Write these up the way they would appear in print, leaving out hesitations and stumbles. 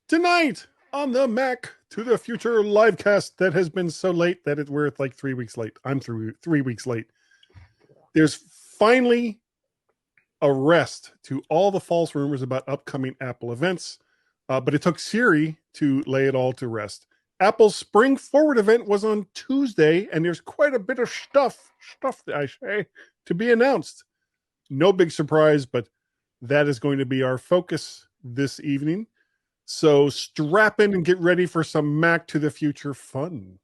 Tonight on the Mac to the Future livecast that has been so late that we're like 3 weeks late. I'm through 3 weeks late. There's finally a rest to all the false rumors about upcoming Apple events, but it took Siri to lay it all to rest. Apple's Spring Forward event was on Tuesday, and there's quite a bit of stuff, I say, to be announced. No big surprise, but that is going to be our focus this evening. So strap in and get ready for some Mac to the Future fun.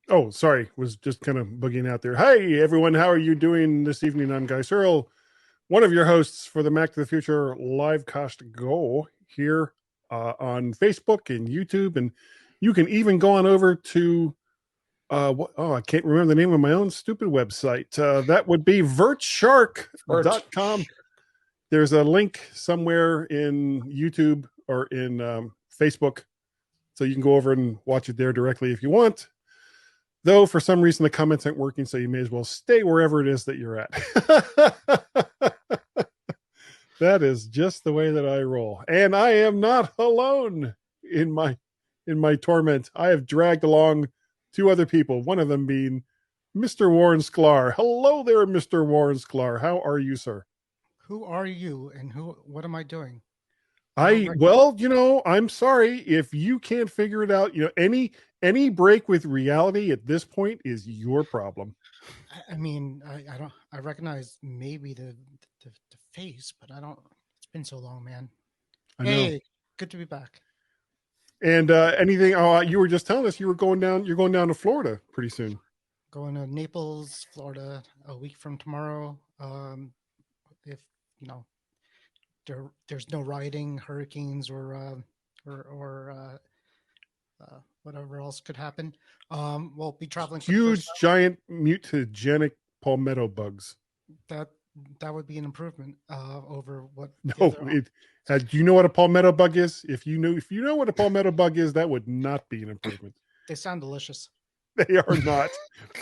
Oh, sorry. Was just kind of boogieing out there. Hey, everyone. How are you doing this evening? I'm Guy Serle, one of your hosts for the Mac to the Future Livecast Go here on Facebook and YouTube. And you can even go on over to, I can't remember the name of my own stupid website. That would be vertshark.com. There's a link somewhere in YouTube or in Facebook. So you can go over and watch it there directly if you want. Though, for some reason, the comments aren't working, so you may as well stay wherever it is that you're at. That is just the way that I roll. And I am not alone in my torment. I have dragged along two other people, one of them being Mr. Warren Sklar. Hello there, Mr. Warren Sklar. How are you, sir? Who are you, and what am I doing? I'm sorry if you can't figure it out. Any break with reality at this point is your problem. I mean, I recognize maybe the face, but I don't. It's been so long, man. Hey, good to be back. And anything? You were just telling us you were going down. You're going down to Florida pretty soon. Going to Naples, Florida, a week from tomorrow. If there's no rioting, hurricanes, or whatever else could happen. We'll be traveling. Huge, giant, mutagenic palmetto bugs. That would be an improvement over what. No, do you know what a palmetto bug is? If you know what a palmetto bug is, that would not be an improvement. They sound delicious. They are not.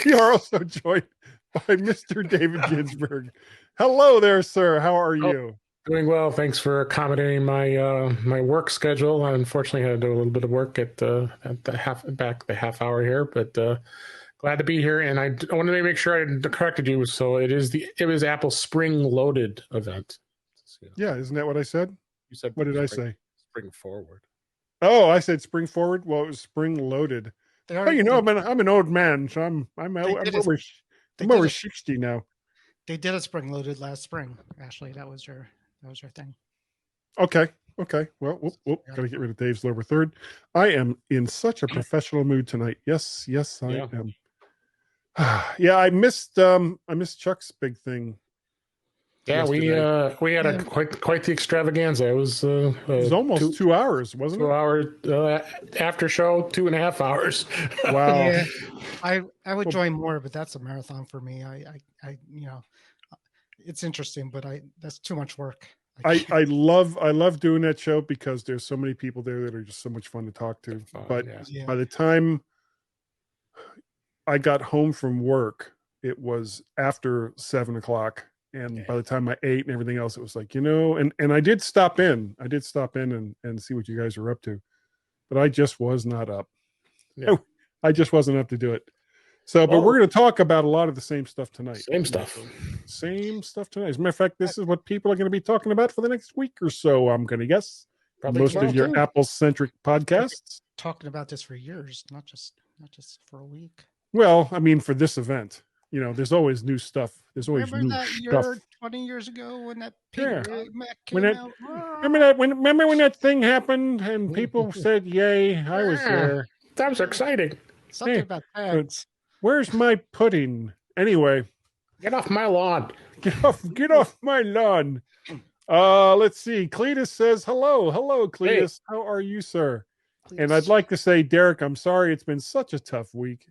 We are also joined by Mr. David Ginsburg. Hello there, sir. How are you? Doing well. Thanks for accommodating my work schedule. I unfortunately had to do a little bit of work at the half hour here, but glad to be here. And I wanted to make sure I corrected you. So it was Apple's Spring Loaded event. Yeah, isn't that what I said? You said what did I say? Spring Forward. Oh, I said Spring Forward. Well, it was Spring Loaded. I'm an old man, so I'm over 60 now. They did a Spring Loaded last spring. Ashley, that was your thing. Okay. Well, gotta get rid of Dave's lower third. I am in such a professional mood tonight. Yes, I am. Yeah, I missed Chuck's big thing. Yeah, yesterday. we had a quite the extravaganza. It was almost 2 hours, wasn't it? 2 hour after show, 2.5 hours. Wow. Yeah, I would join more, but that's a marathon for me. I it's interesting, but that's too much work. I love doing that show because there's so many people there that are just so much fun to talk to. But by the time I got home from work, it was after 7:00. And by the time I ate and everything else, it was like, and I did stop in. I did stop in and see what you guys are up to. But I just was not up. Yeah. I just wasn't up to do it. So, but we're going to talk about a lot of the same stuff tonight. Same stuff tonight. As a matter of fact, this is what people are going to be talking about for the next week or so, I'm going to guess. Probably most of your Apple-centric podcasts. Talking about this for years, not just for a week. Well, I mean, for this event. There's always new stuff. There's always new stuff. 20 years ago when that Mac came out. Remember when that thing happened and people said, "Yay!" I was there. That was exciting. Something about that. Where's my pudding? Anyway, Get off my lawn. Get off my lawn. Let's see. Cletus says, hello, Cletus. Hey. How are you, sir? Cletus. And I'd like to say, Derek, I'm sorry. It's been such a tough week.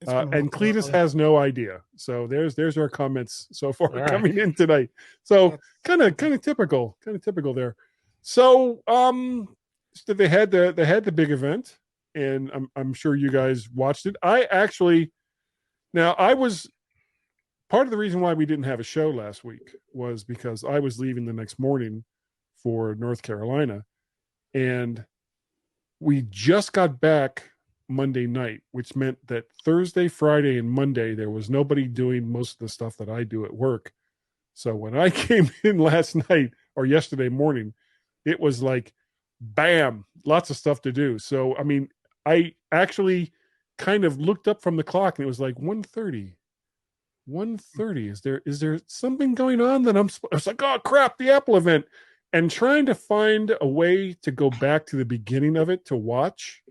And Cletus has no idea. So there's our comments so far coming in tonight. So kind of typical there. So they had the big event, and I'm sure you guys watched it. I was part of the reason why we didn't have a show last week was because I was leaving the next morning for North Carolina, and we just got back Monday night, which meant that Thursday, Friday, and Monday there was nobody doing most of the stuff that I do at work. So when I came in last night or yesterday morning, it was like, bam, lots of stuff to do. So I mean, I actually kind of looked up from the clock and it was like 1:30. 1:30. Is there something going on that I was like, oh crap, the Apple event, and trying to find a way to go back to the beginning of it to watch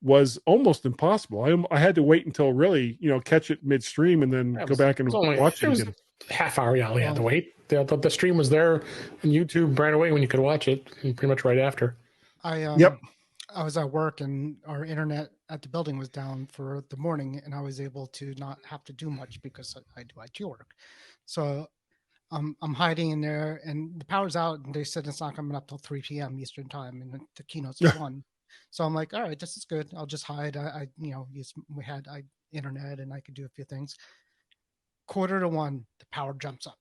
was almost impossible. I had to wait until really, catch it midstream and then go back and watch it again. Half hour, you only had to wait. The stream was there on YouTube right away when you could watch it, pretty much right after. I was at work and our internet at the building was down for the morning, and I was able to not have to do much because I do IT work. So I'm hiding in there, and the power's out, and they said it's not coming up till 3 p.m. Eastern time, and the keynote's at 1. So I'm like, all right, this is good. I'll just hide. We had internet, and I could do a few things. 1:45, the power jumps up.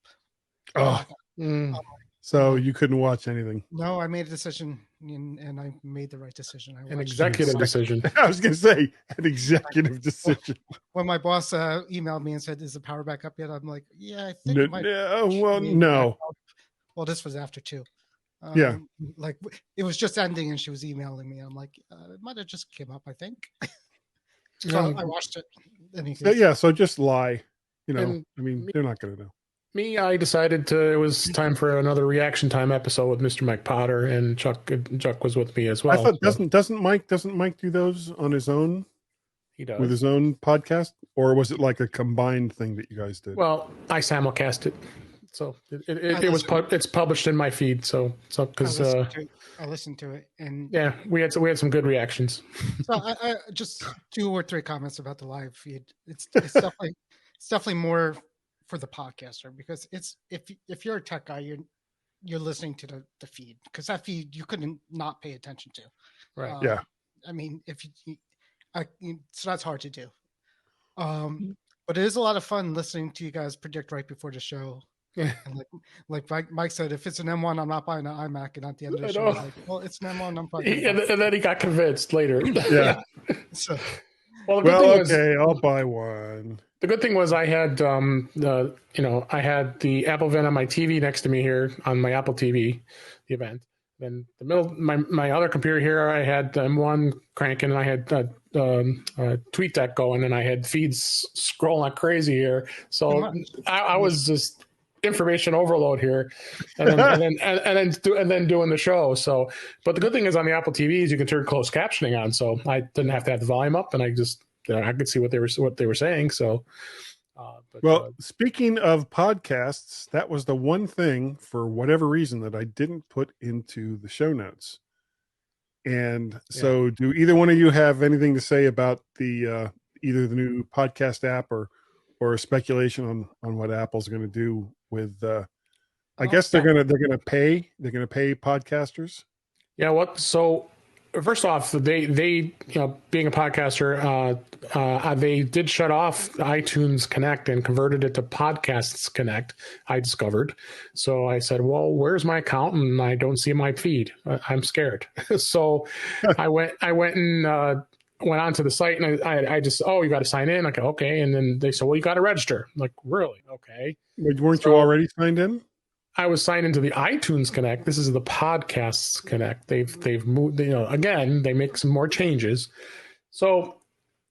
So you couldn't watch anything? No, I made a decision, and I made the right decision. An executive decision. I was going to say an executive decision. When my boss emailed me and said, "Is the power back up yet?" I'm like, "Yeah, I think it might." No. Well, this was after 2. Like it was just ending, and she was emailing me. I'm like, it might have just came up, I think. So I watched it. So just lie. They're not going to know. I decided it was time for another reaction time episode with Mr. Mike Potter, and Chuck was with me as well. I thought doesn't Mike do those on his own? He does with his own podcast, or was it like a combined thing that you guys did? Well, I simulcast it, so it's published in my feed. So because I listened to it, and we had some good reactions. So I just 2 or 3 comments about the live feed. It's definitely more for the podcaster, because it's if you're a tech guy, you're listening to the feed, because that feed you couldn't not pay attention to. Right. I mean, so that's hard to do. But it is a lot of fun listening to you guys predict right before the show. Yeah. And like Mike said, if it's an M1, I'm not buying an iMac. And at the end of the show, like, well, it's an M1. I'm probably. And then he got convinced later. Yeah. So. I'll buy one. The good thing was I had I had the Apple event on my TV next to me here on my Apple TV, the event. Then the middle, my other computer here, I had M1 cranking, and I had TweetDeck going, and I had feeds scrolling like crazy here. So I was just information overload here, and then doing the show. So, but the good thing is on the Apple TVs you can turn closed captioning on, so I didn't have to have the volume up, and I could see what they were saying. So, speaking of podcasts, that was the one thing for whatever reason that I didn't put into the show notes. And so, do either one of you have anything to say about the either the new podcast app or speculation on what Apple's going to do with? I guess they're going to pay podcasters. Yeah. So first off, they being a podcaster, they did shut off iTunes Connect and converted it to Podcasts Connect, I discovered. So I said, well, where's my account? And I don't see my feed. I'm scared. So I went and went onto the site, and I just, you got to sign in. Okay. And then they said, well, you got to register. I'm like, really? Okay. Weren't you already signed in? I was signed into the iTunes Connect. This is the Podcasts Connect. They've moved, again, they make some more changes. So,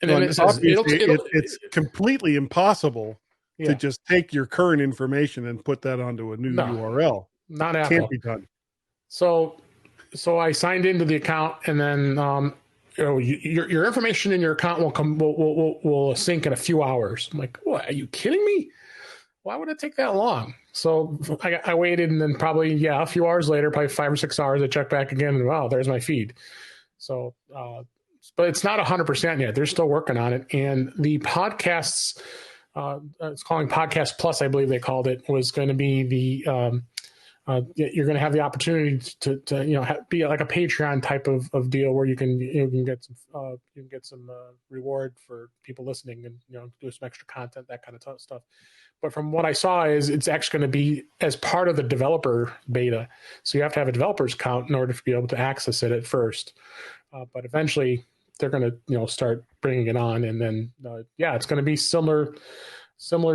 and then it says it's completely impossible to just take your current information and put that onto a new URL. Not Apple. Can't be done. So I signed into the account, and then your information in your account will sync in a few hours. I'm like, what? Are you kidding me? why would it take that long? So I waited, and then probably, a few hours later, probably 5 or 6 hours, I checked back again, and wow, there's my feed. So, but it's not 100% yet. They're still working on it. And the podcasts, it's calling Podcast Plus, I believe they called it, was going to be the, you're going to have the opportunity to be like a Patreon type of deal where you can get some reward for people listening and do some extra content, that kind of stuff. But from what I saw is it's actually going to be as part of the developer beta, so you have to have a developer's account in order to be able to access it at first. But eventually they're going to start bringing it on, and then it's going to be similar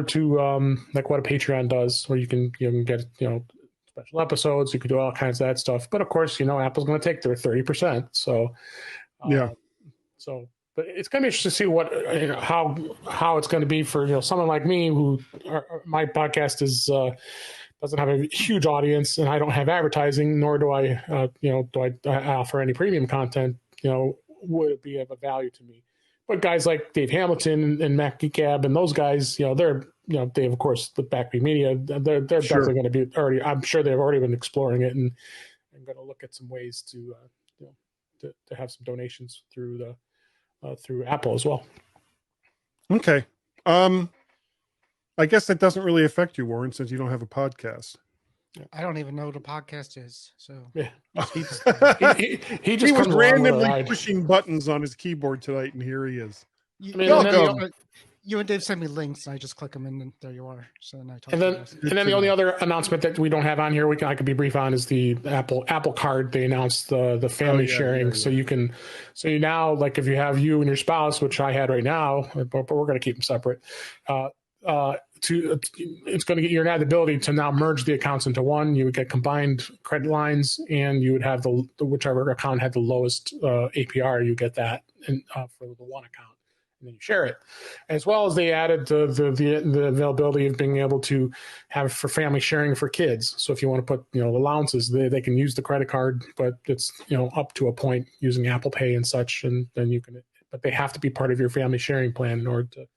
to like what a Patreon does, where you can get special episodes. You could do all kinds of that stuff. But of course, Apple's going to take their 30%. So, but it's going to be interesting to see what, how it's going to be for, someone like me who my podcast is, doesn't have a huge audience, and I don't have advertising, nor do I, offer any premium content, would it be of a value to me? But guys like Dave Hamilton and Mac Geekab and those guys, they're, Dave, of course, with Backbeat Media, they're definitely going to be already. I'm sure they've already been exploring it and going to look at some ways to have some donations through Apple as well. Okay, I guess that doesn't really affect you, Warren, since you don't have a podcast. I don't even know what a podcast is. So yeah, he just was randomly pushing buttons on his keyboard tonight, and here he is. You and Dave sent me links, and I just click them, and then there you are. So then I talk. And then the only other announcement that we don't have on here, I could be brief on, is the Apple Card. They announced the family sharing, so you now, like, if you have you and your spouse, which I had right now, but we're going to keep them separate. It's going to get you the ability to now merge the accounts into one. You would get combined credit lines, and you would have the whichever account had the lowest APR, you get that for the one account. And then you share it, as well as they added the availability of being able to have for family sharing for kids. So if you want to put allowances, they can use the credit card, but it's up to a point using Apple Pay and such, and then you can. But they have to be part of your family sharing plan in order to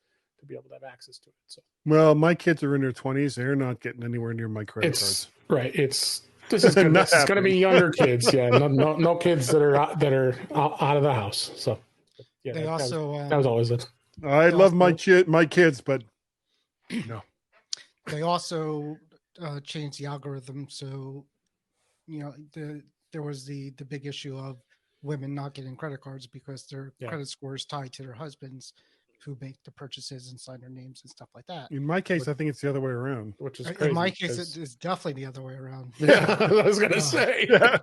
be able to have access to it. So, well, my kids are in their 20s; they're not getting anywhere near my credit cards. Right. This is going to be younger kids. Yeah, no kids that are out of the house. So. Yeah, they that was always it. I love my kids, but no. They also changed the algorithm, so there was the big issue of women not getting credit cards because their credit score is tied to their husbands, who make the purchases and sign their names and stuff like that. In my case, I think it's the other way around, which is crazy. In my case, it's definitely the other way around. Yeah, I was going to say. Yeah.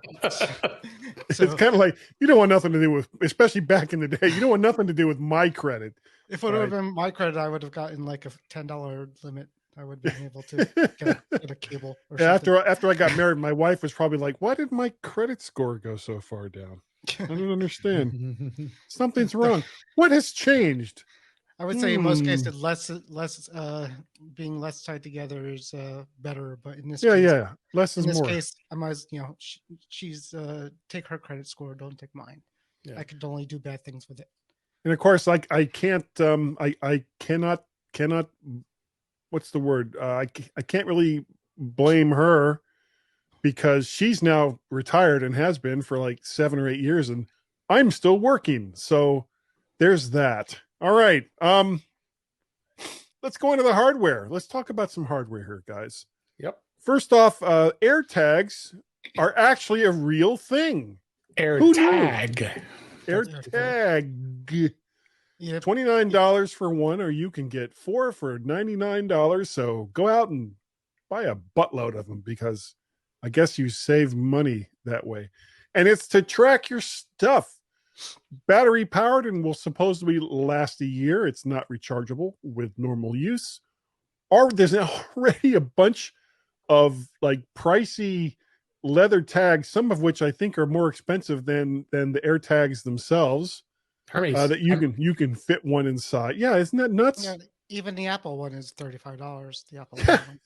So, it's kind of like, you don't want nothing to do with, especially back in the day, you don't want nothing to do with my credit. If it would have been my credit, I would have gotten like a $10 limit. I would have been able to get a cable. Or something. After I got married, my wife was probably like, why did my credit score go so far down? I don't understand. Something's wrong. What has changed? I would say in most cases, being less tied together is better. But in this case, less is more. In this case, I might, she's take her credit score, don't take mine. Yeah. I could only do bad things with it. And of course, I can't. I cannot. What's the word? I can't really blame her because she's now retired and has been for like 7 or 8 years, and I'm still working. So there's that. All right. Let's go into the hardware. Let's talk about some hardware here, guys. Yep. First off, AirTags are actually a real thing. AirTag. AirTag. Yep. $29 for one, or you can get 4 for $99. So go out and buy a buttload of them, because I guess you save money that way. And it's to track your stuff. Battery powered and will supposedly last a year. It's not rechargeable with normal use. Or there's already a bunch of like pricey leather tags, some of which I think are more expensive than the AirTags themselves. That you can fit one inside. Yeah, isn't that nuts? Yeah, even the Apple one is $35. The Apple one.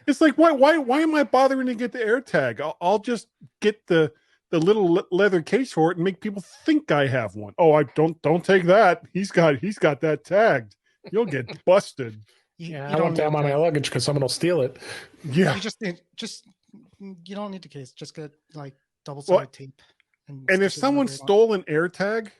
It's like why am I bothering to get the AirTag? I'll just get the little leather case for it and make people think I have one. Oh, I don't take that. He's got that tagged. You'll get busted. Yeah, you I don't want that need on my luggage because someone will steal it. Yeah. You don't need the case. Just get like double-sided tape. And stick if it someone wherever you want. stole an AirTag,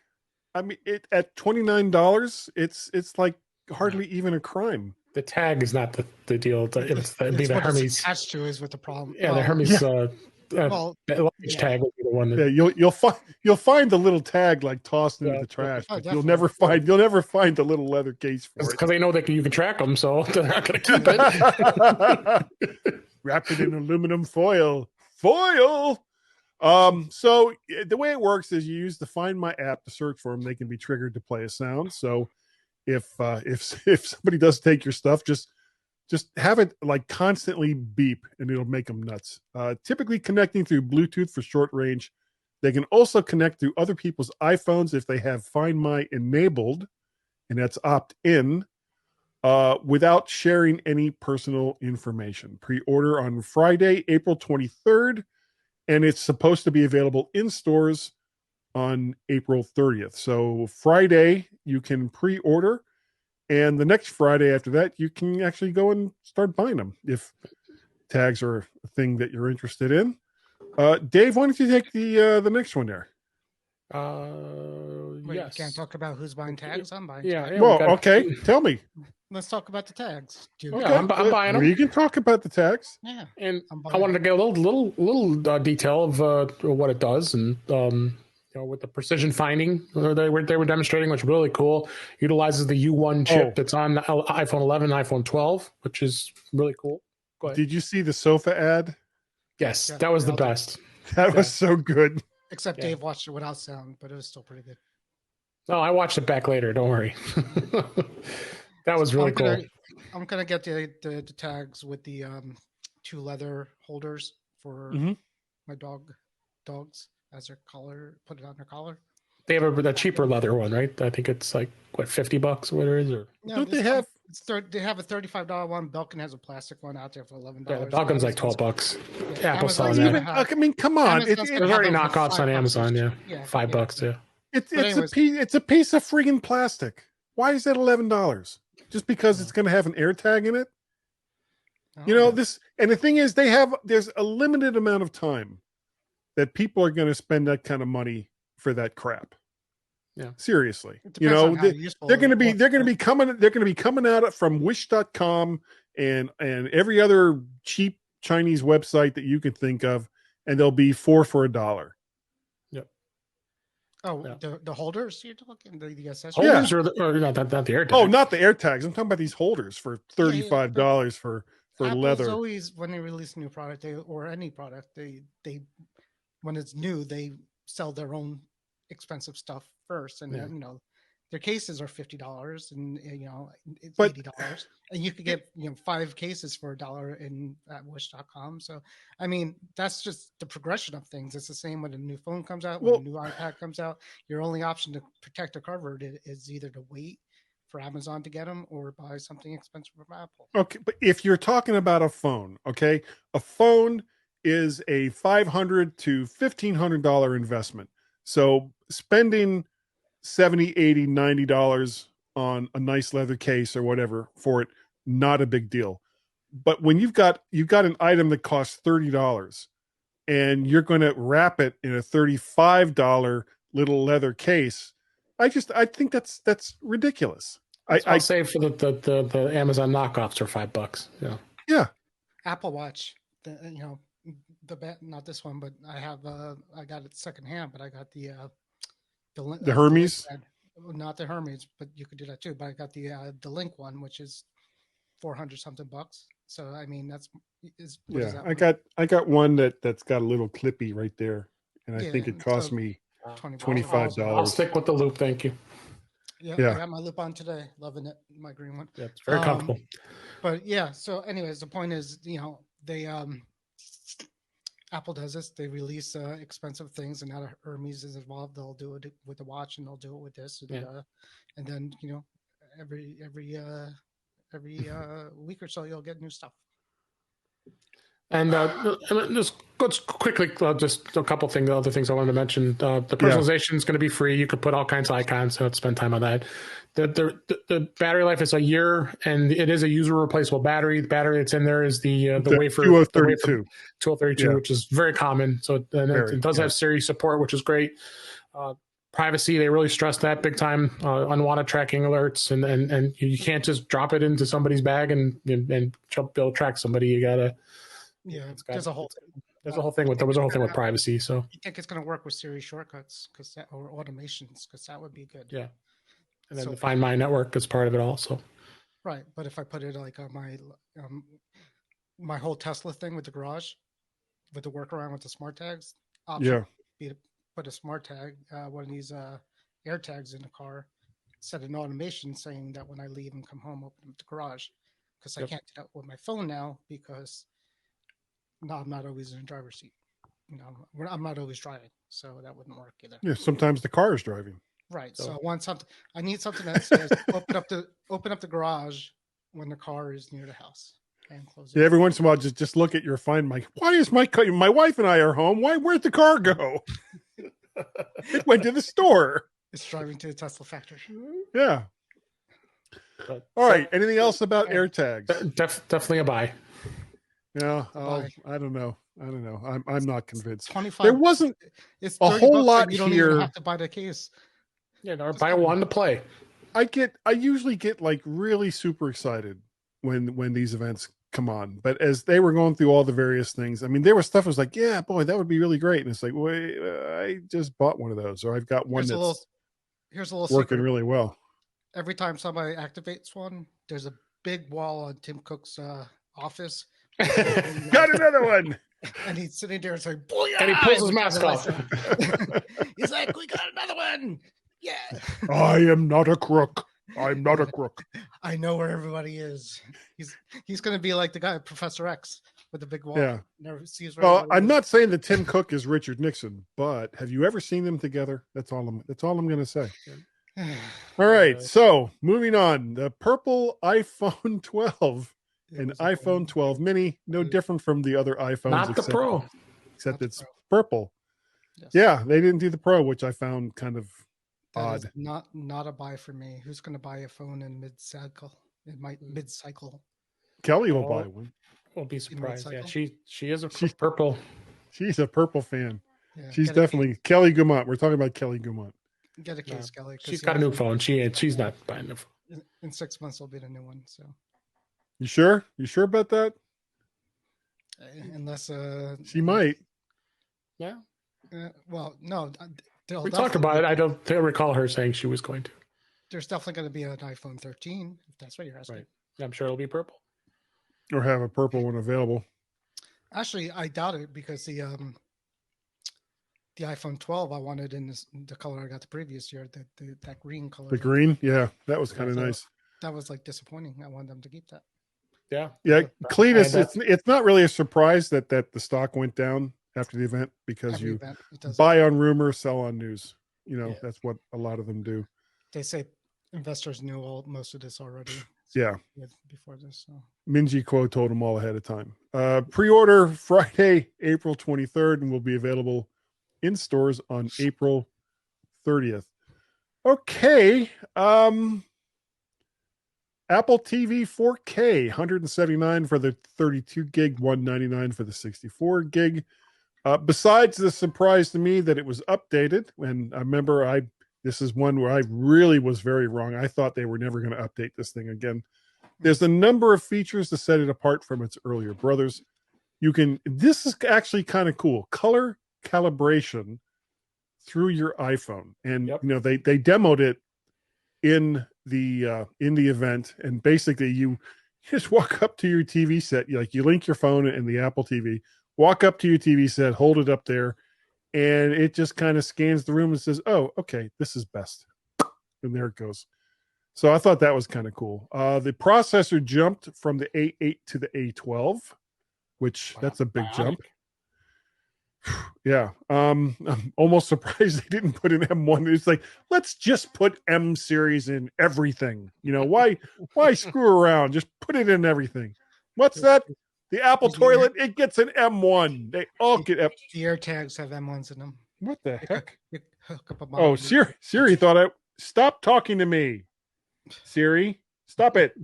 I mean, at $29, it's like hardly even a crime. The tag is not the deal. It'd be the what Hermes. it's attached to is with the problem. Yeah, the Hermes well, luggage tag would be the one. That, Yeah, you'll find the little tag like tossed into the trash, but you'll never find the little leather case for it because they know that you can track them, so they're not going to keep it. Wrapped it in aluminum foil. So the way it works is you use the Find My app to search for them. They can be triggered to play a sound. So if somebody does take your stuff, just have it like constantly beep and it'll make them nuts. Typically connecting through Bluetooth for short range. They can also connect through other people's iPhones if they have Find My enabled, and that's opt in, without sharing any personal information. Pre-order on Friday, April 23rd, and it's supposed to be available in stores on April 30th. So Friday, you can pre-order, and the next Friday after that, you can actually go and start buying them if tags are a thing that you're interested in. Dave, why don't you take the next one there? Wait, yes. You can't talk about who's buying tags. I'm buying. Yeah. tags. Well, okay. Tell me. Let's talk about the tags. Okay. Yeah, I'm buying them. You can talk about the tags. Yeah. And I wanted to get a little detail of what it does, and with the precision finding they were demonstrating, which was really cool. Utilizes the U1 chip that's on the iPhone 11, iPhone 12, which is really cool. Go ahead. Did you see the sofa ad? Yes, that was the best. That was so good. Except Dave watched it without sound, but it was still pretty good. No, I watched it back later. Don't worry. That was really cool. I'm gonna get the tags with the 2 leather holders for my dogs as their collar. Put it on their collar. They have a cheaper leather one, right? I think it's like what, $50 or whatever it is, or no, don't they have? They have a $35 one. Belkin has a plastic one out there for $11. Yeah, Belkin's like $12. Yeah, Apple's selling that. I mean, come on! There's already knockoffs on Amazon. Yeah, $5. Yeah, it's a piece of friggin' plastic. Why is that $11? Just because it's going to have an AirTag in it? This, and the thing is, there's a limited amount of time that people are going to spend that kind of money for that crap. Yeah, seriously. They're going to be coming out from Wish.com and every other cheap Chinese website that you can think of, and they'll be 4 for $1. Yep. Oh, yeah. The holders you're talking, the accessories? Holders or not the AirTags? Oh, not the AirTags. I'm talking about these holders for $35 for Apple's leather. Always, when they release a new product, or any product, they when it's new, they sell their own expensive stuff first, and then, their cases are $50, and it's $80, and you could get 5 cases for $1 at Wish.com. So I mean, that's just the progression of things. It's the same when a new phone comes out, when a new iPad comes out. Your only option to protect a cover is either to wait for Amazon to get them or buy something expensive from Apple. Okay, but if you're talking about a phone, a phone is a $500 to $1,500 investment. So spending $70, $80, $90 on a nice leather case or whatever for it, not a big deal. But when you've got an item that costs $30 and you're going to wrap it in a $35 little leather case, I think that's ridiculous. I'll say for the Amazon knockoffs are $5. Yeah. Apple Watch, not this one, but I got it secondhand, but I got the Hermes. Not the Hermes, but you could do that too. But I got the Link one, which is $400 something. So I mean, I got one that's got a little clippy right there, and I think it cost me $25. I'll stick with the loop, thank you. Yeah, I got my loop on today. Loving it, my green one. Yeah, it's very comfortable. But yeah, so anyways, the point is, they Apple does this. They release expensive things, and now that Hermes is involved, they'll do it with the watch, and they'll do it with this, and then every week or so, you'll get new stuff. And just let's quickly, just a couple things, other things I wanted to mention. The personalization is going to be free. You could put all kinds of icons, so let's spend time on that. The battery life is a year, and it is a user replaceable battery. The battery that's in there is the wafer 2032, 2032, which is very common. So it does have Siri support, which is great. Privacy, they really stress that big time. Unwanted tracking alerts, and you can't just drop it into somebody's bag and they'll track somebody. You gotta. Yeah, there's a whole thing with privacy. So you think it's going to work with Siri shortcuts or automations because that would be good. Yeah, and then the Find My network is part of it also. Right, but if I put it like on my whole Tesla thing with the garage, with the workaround with the smart tags, option be to put a smart tag, one of these air tags in the car, set an automation saying that when I leave and come home, open up the garage, because I can't do that with my phone now because. No, I'm not always in the driver's seat. I'm not always driving, so that wouldn't work either. Yeah, sometimes the car is driving. Right. So I want something. I need something that says open up the garage when the car is near the house and close it. Yeah, every once in a while, just look at your Find My. Why is my wife and I are home? Where'd the car go? It went to the store. It's driving to the Tesla factory. Yeah. All right. Anything else about AirTags? Definitely a buy. Yeah, I don't know. I'm not convinced. 25. There wasn't a whole lot you don't here. Even have to buy the case. Yeah, or buy one to play. I usually get like really super excited when these events come on. But as they were going through all the various things, I mean, there was stuff that was like, yeah, boy, that would be really great. And it's like, wait, I just bought one of those, or I've got one here's a little working secret. really well. Every time somebody activates one, there's a big wall on Tim Cook's office. Got another one. And he's sitting there and saying, and he pulls his mask off. He's like, we got another one. Yeah. I am not a crook. I'm not a crook. I know where everybody is. He's going to be like the guy, Professor X, with the big wall. Yeah. Never sees. Well, I'm not saying that Tim Cook is Richard Nixon, but have you ever seen them together? That's all I'm going to say. All right. So moving on, the purple iPhone 12. An iPhone 12 mini, no different from the other iPhones. Not the Pro. Except it's purple. Yes. Yeah, they didn't do the Pro, which I found kind of odd. Not a buy for me. Who's going to buy a phone in mid-cycle? Mid-cycle. Kelly will buy one. Won't be surprised. Yeah, she is purple. She's a purple fan. Yeah, she's definitely Kelly Gumont. We're talking about Kelly Gumont. Get a case, Kelly. She's got a new phone. She's not buying a phone. In 6 months, will be the new one. So. You sure? You sure about that? Unless she might. Yeah. Well, no. We talked about it. I don't recall her saying she was going to. There's definitely going to be an iPhone 13, if that's what you're asking. Right. I'm sure it'll be purple. Or have a purple one available. Actually, I doubt it because the iPhone 12 I wanted in the color I got the previous year, that green color. The green, yeah, that was kind of nice. That was like disappointing. I wanted them to keep that. Yeah. Cletus, it's not really a surprise that the stock went down after the event because you buy on rumor, sell on news. That's what a lot of them do. They say investors knew most of this already. Yeah. Before this. So. Minji Kuo told them all ahead of time. Pre-order Friday, April 23rd, and will be available in stores on April 30th. Okay. Apple TV 4K, $179 for the 32 gig, $199 for the 64 gig. Besides the surprise to me that it was updated, and I remember this is one where I really was very wrong. I thought they were never going to update this thing again. There's a number of features to set it apart from its earlier brothers. This is actually kind of cool. Color calibration through your iPhone. And they demoed it in the event, and basically you just walk up to your TV set, you link your phone and the Apple TV, walk up to your TV set, hold it up there, and it just kind of scans the room and says, oh, okay, this is best. And there it goes. So I thought that was kind of cool. The processor jumped from the A8 to the A12, which that's a big jump. Yeah. I'm almost surprised they didn't put an M1. It's like, let's just put M series in everything. Why screw around? Just put it in everything. What's that? The Apple The toilet, it gets an M1. They all get The AirTags have M1s in them. What the heck? You hook up a Oh, monitor. Siri thought I stop talking to me. Siri, stop it.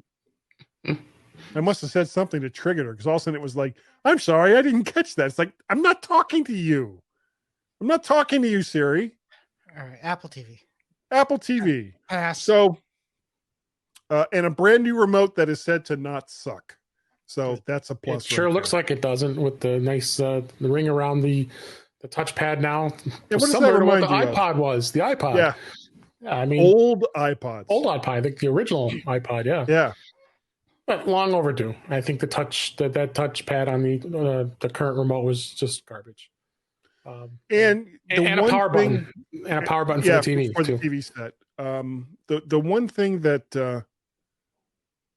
I must have said something to trigger her because all of a sudden it was like, I'm sorry, I didn't catch that. It's like, I'm not talking to you. I'm not talking to you, Siri. All right, Apple TV. Apple TV. Pass. So, and a brand new remote that is said to not suck. So that's a plus. It sure looks like it doesn't with the nice the ring around the touchpad now. Yeah, what does that similar to what remind the you of? iPod was. The iPod. Yeah. I mean, old iPods. Old iPod, I think the original iPod, yeah. Yeah. But long overdue. I think that touchpad on the current remote was just garbage. And a power button. And a power button for the TV. For the TV set. The one thing that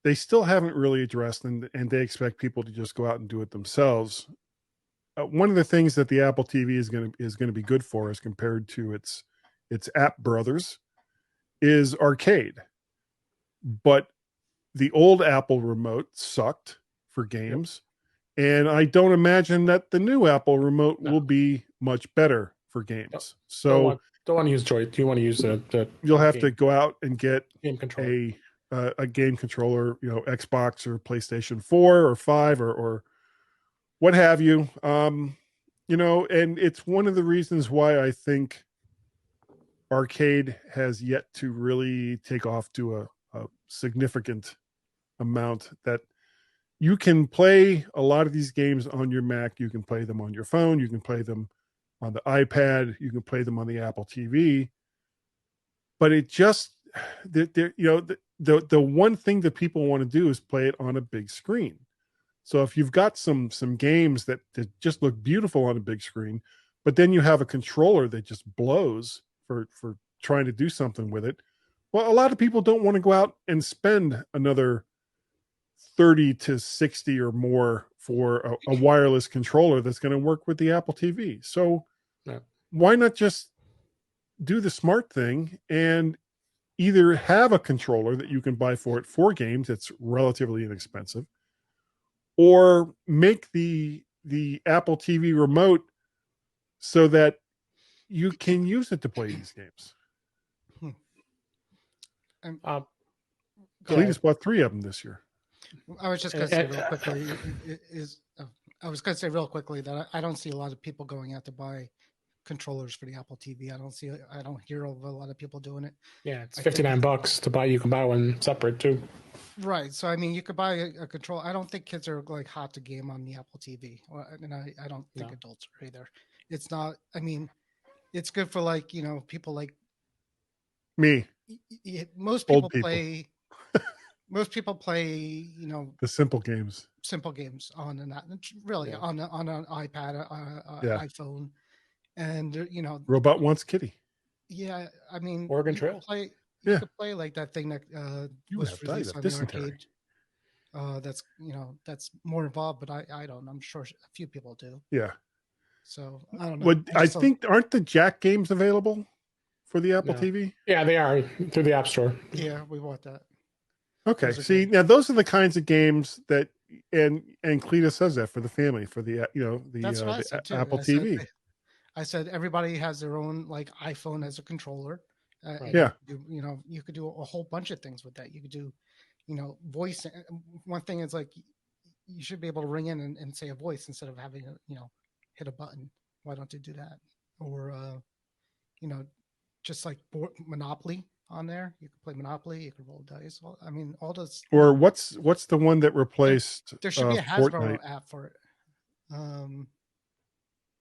they still haven't really addressed, and they expect people to just go out and do it themselves. One of the things that the Apple TV is going to be good for, as compared to its app brothers, is arcade. But the old Apple remote sucked for games, and I don't imagine that the new Apple remote will be much better for games. So don't want to use Joy. Do you want to use the you'll have to go out and get game controller. A game controller, Xbox or PlayStation 4 or 5 or what have you. And it's one of the reasons why I think arcade has yet to really take off to a significant amount, that you can play a lot of these games on your Mac. You can play them on your phone. You can play them on the iPad. You can play them on the Apple TV. But it just, the one thing that people want to do is play it on a big screen. So if you've got some games that just look beautiful on a big screen, but then you have a controller that just blows for trying to do something with it, well, a lot of people don't want to go out and spend another 30 to 60 or more for a wireless controller that's going to work with the Apple TV. So why not just do the smart thing and either have a controller that you can buy for it for games that's relatively inexpensive, or make the Apple TV remote so that you can use it to play these games. Cletus bought 3 of them this year. I was just going to say real quickly real quickly that I don't see a lot of people going out to buy controllers for the Apple TV. I don't hear of a lot of people doing it. Yeah, it's $59 to buy. You can buy one separate too. Right. So I mean, you could buy a controller. I don't think kids are like hot to game on the Apple TV, and I don't think adults are either. It's not. I mean, it's good for people like me. Most people play. Most people play, the simple games on an iPad, iPhone, and Robot Wants Kitty. Yeah, I mean, Oregon Trail. You could play like that thing that was released on the arcade. That's more involved, but I don't. I'm sure a few people do. Yeah. So I don't know. I think aren't the Jack games available for the Apple TV? Yeah, they are through the App Store. Yeah, we want that. Okay. See, now those are the kinds of games that, and Cletus says that for the family, for the Apple TV. I said everybody has their own iPhone as a controller. Yeah. You could do a whole bunch of things with that. You could do, voice. One thing is you should be able to ring in and say a voice instead of having hit a button. Why don't you do that? Or just like Monopoly. On there, you can play Monopoly. You can roll dice. I mean, all those. Or what's the one that replaced? There should be a Hasbro Fortnite app for it.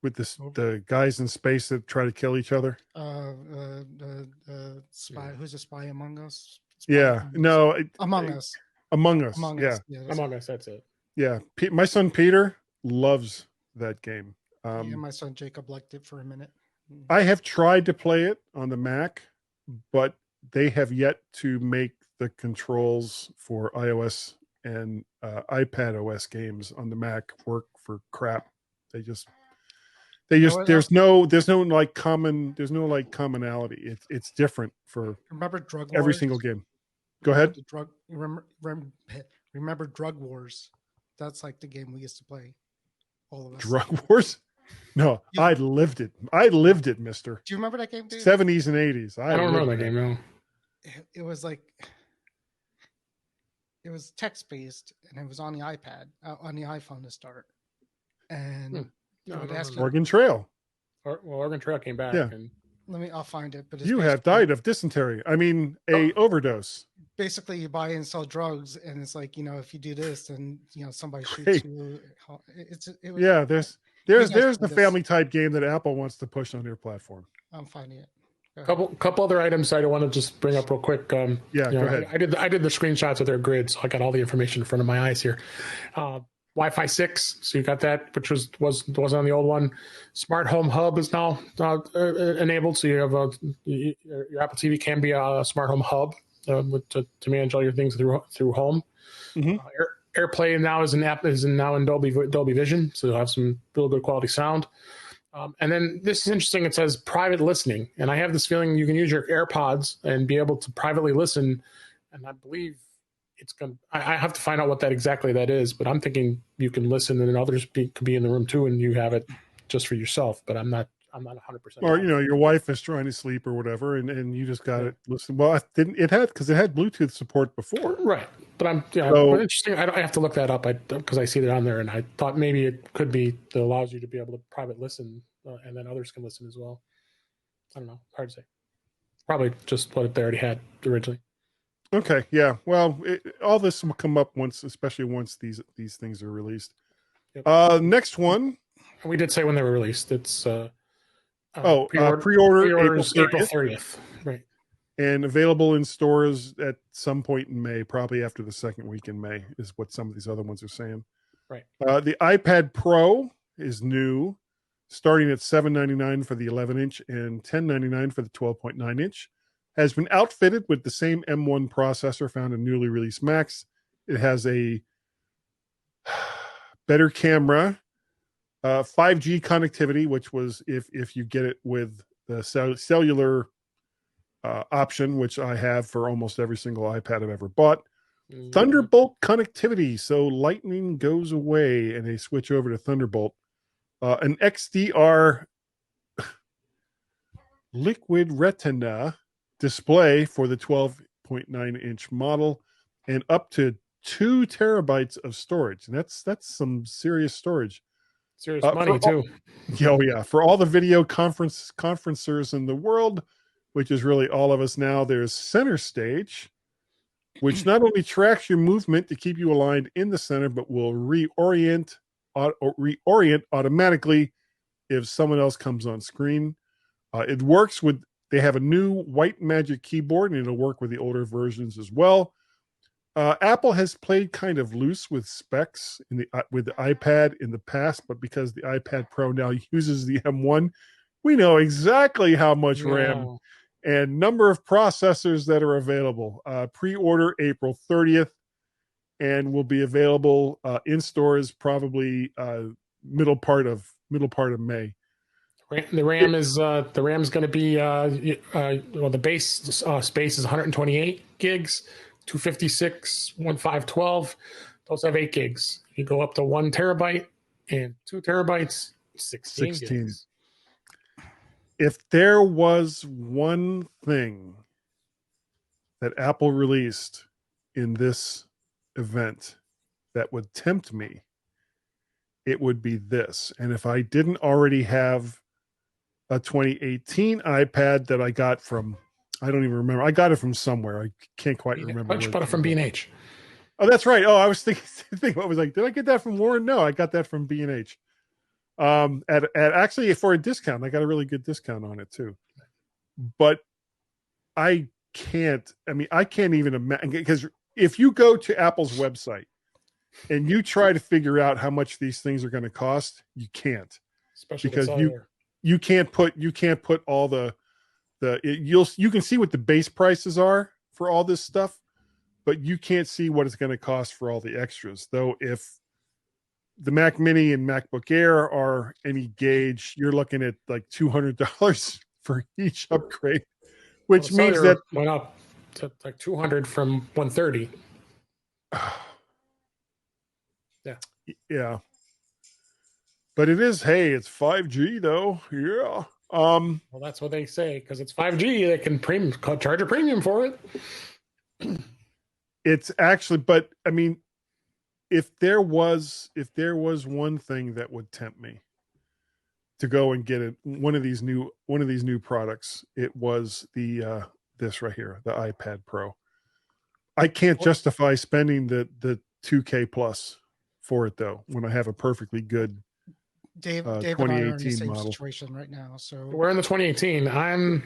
With the guys in space that try to kill each other. The spy. Who's a spy among us? Among Us. Among Us. Yeah. Among Us. That's it. Yeah. My son Peter loves that game. My son Jacob liked it for a minute. I have tried to play it on the Mac, but they have yet to make the controls for iOS and iPad OS games on the Mac work for crap. There's no commonality. It's different for Drug Wars? Every single game. Go ahead. Remember Drug Wars? That's like the game we used to play, all of us. Drug Wars? No, I lived it. I lived it, mister. Do you remember that game, dude? 70s and 80s. I don't remember that game, no. It was like, it was text-based, and it was on the iPad, on the iPhone to start. And Oregon Trail. Oregon Trail came back. Yeah. And I'll find it. But you have died of dysentery. I mean, overdose. Basically, you buy and sell drugs, and it's like, if you do this, then somebody shoots you. There's the family type game that Apple wants to push on their platform. I'm finding it. Couple other items I want to just bring up real quick. Go ahead. I did the screenshots of their grid, so I got all the information in front of my eyes here. Wi-Fi 6, so you got that, which wasn't on the old one. Smart Home Hub is now enabled, so you have your Apple TV can be a Smart Home Hub to manage all your things through Home. Mm-hmm. AirPlay now is now in Dolby Vision, so you'll have some real good quality sound. And then this is interesting. It says private listening, and I have this feeling you can use your AirPods and be able to privately listen. And I believe it's going. I have to find out what that is, but I'm thinking you can listen, and then others could be in the room too, and you have it just for yourself. But I'm not 100%. Or your wife is trying to sleep or whatever, and you just got it. Listen, well, it had Bluetooth support before, right? But interesting. I have to look that up because I see that on there, and I thought maybe it could be that allows you to be able to private listen, and then others can listen as well. I don't know. Hard to say. Probably just what they already had originally. Okay. Yeah. Well, all this will come up especially once these things are released. Yep. Next one. We did say when they were released. It's pre-order April 30th. Right. And available in stores at some point in May, probably after the second week in May, is what some of these other ones are saying. Right. The iPad Pro is new, starting at $799 for the 11-inch and $1099 for the 12.9-inch. Has been outfitted with the same M1 processor found in newly released Macs. It has a better camera, 5G connectivity, which was if you get it with the cellular option, which I have for almost every single iPad I've ever bought. Mm-hmm. Thunderbolt connectivity, so Lightning goes away and they switch over to Thunderbolt. An XDR liquid retina display for the 12.9-inch model, and up to 2 terabytes of storage. And that's some serious storage. Serious money too. Oh yeah, for all the video conferencers in the world, which is really all of us now, there's Center Stage, which not only tracks your movement to keep you aligned in the center, but will reorient automatically if someone else comes on screen. It works with. They have a new white magic keyboard, and it'll work with the older versions as well. Apple has played kind of loose with specs with the iPad in the past, but because the iPad Pro now uses the M1, we know exactly how much RAM and number of processors that are available. Pre-order April 30th, and will be available in stores probably middle part of May. The RAM is going to be the base space is 128 gigs, 256, 1512. Those have 8 gigs. You go up to 1 terabyte and 2 terabytes, 16 gigs. If there was one thing that Apple released in this event that would tempt me, it would be this. And if I didn't already have a 2018 iPad that I got from, I don't even remember. I got it from somewhere. I can't quite remember. I bought it from B&H. Oh, that's right. Oh, I was thinking, I was like, did I get that from Warren? No, I got that from B&H. At actually for a discount. I got a really good discount on it too. But I can't even imagine, because if you go to Apple's website and you try to figure out how much these things are going to cost, you can't. Especially because you can't put all you can see what the base prices are for all this stuff, but you can't see what it's going to cost for all the extras. Though if the Mac Mini and MacBook Air are any gauge, you're looking at like $200 for each upgrade, which means that went up to like $200 from $130. Yeah. But it is, hey, it's 5G though. Yeah. Well, that's what they say, because it's 5G. They can charge a premium for it. It's actually, but I mean, if there was one thing that would tempt me to go and get one of these new products, it was the this right here, the iPad Pro. I can't justify spending the 2K plus for it though, when I have a perfectly good Dave and I are in the same model situation right now. So we're in the 2018. I'm